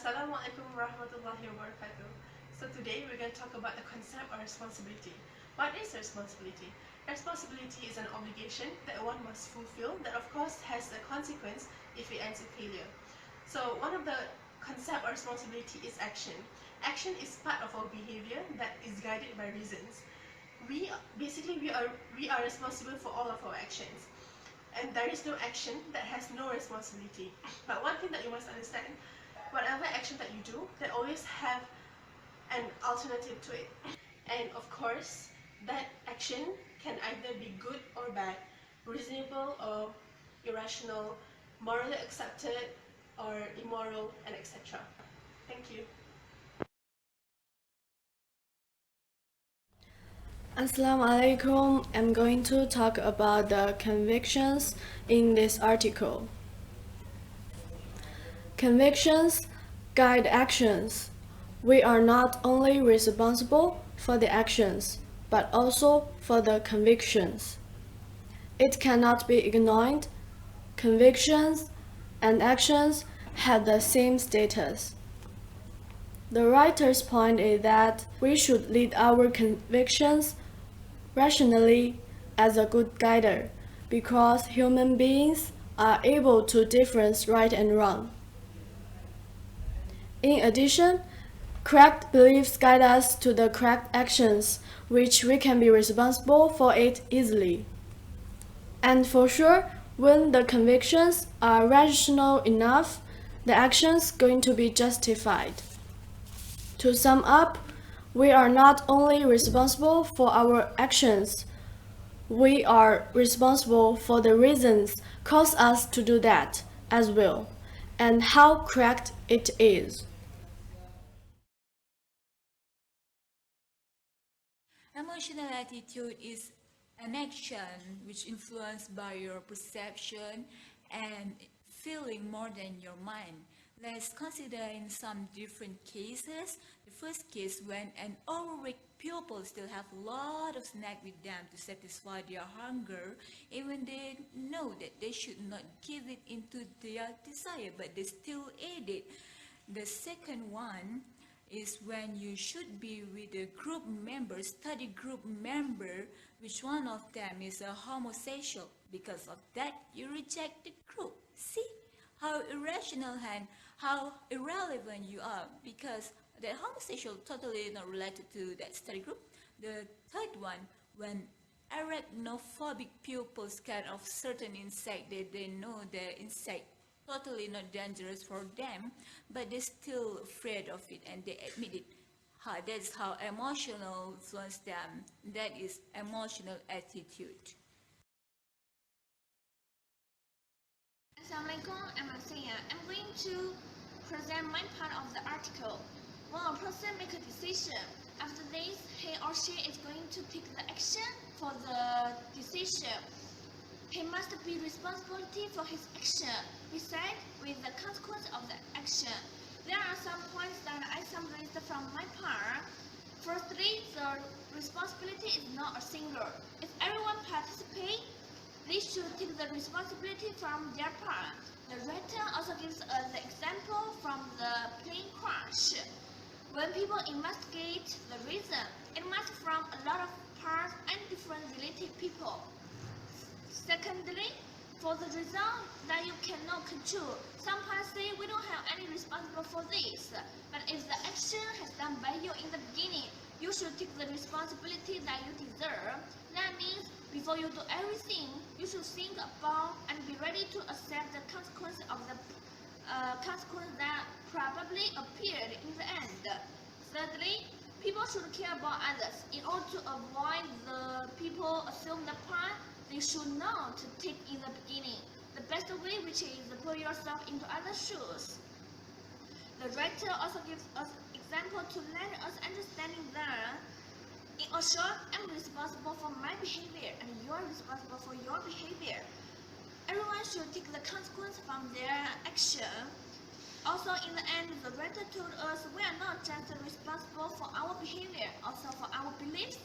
Assalamualaikum warahmatullahi wabarakatuh. So today we're going to talk about the concept of responsibility. What is responsibility? Responsibility is an obligation that one must fulfill that of course has a consequence if it ends in failure. So one of the concept of responsibility is action. Action is part of our behavior that is guided by reasons. We are responsible for all of our actions. And there is no action that has no responsibility. But one thing that you must understand, whatever action that you do, they always have an alternative to it. And of course, that action can either be good or bad, reasonable or irrational, morally accepted or immoral, and etc. Thank you. Assalamu alaikum. I'm going to talk about the convictions in this article. Convictions guide actions. We are not only responsible for the actions, but also for the convictions. It cannot be ignored. Convictions and actions have the same status. The writer's point is that we should lead our convictions rationally as a good guider, because human beings are able to differentiate right and wrong. In addition, correct beliefs guide us to the correct actions, which we can be responsible for it easily. And for sure, when the convictions are rational enough, the actions going to be justified. To sum up, we are not only responsible for our actions, we are responsible for the reasons cause us to do that as well, and how correct it is. Emotional attitude is an action which is influenced by your perception and feeling more than your mind. Let's consider in some different cases. The first case, when an overweight pupil still have a lot of snack with them to satisfy their hunger, even they know that they should not give it into their desire, but they still eat it. The second one is when you should be with a group member, study group member, which one of them is a homosexual. Because of that, you reject the group. See how irrational and how irrelevant you are, because that homosexual totally not related to that study group. The third one, when arachnophobic pupils scared of certain insect, they know the insect totally not dangerous for them, but they're still afraid of it and they admit it. That's how emotional influence them. That is emotional attitude. Assalamualaikum, I'm Asaya. I'm going to present my part of the article. When a person makes a decision, after this, he or she is going to take the action for the decision. He must be responsible for his action, beside with the consequence of the action. There are some points that I summarized from my part. Firstly, the responsibility is not a single. If everyone participates, they should take the responsibility from their part. The writer also gives us the example from the plane crash. When people investigate the reason, it must from a lot of parts and different related people. Secondly, for the result that you cannot control, some parts say we don't have any responsible for this. But if the action has done by you in the beginning, you should take the responsibility that you deserve. That means before you do everything, you should think about and be ready to accept the consequence of the consequence that probably appeared in the end. Thirdly, people should care about others. In order to avoid the people assume the part they should not take in the beginning. The best way, which is to put yourself into other shoes. The writer also gives us example to let us understanding that in a short, I'm responsible for my behavior and you are responsible for your behavior. Everyone should take the consequence from their action. Also, in the end, the writer told us we are not just responsible for our behavior, also for our beliefs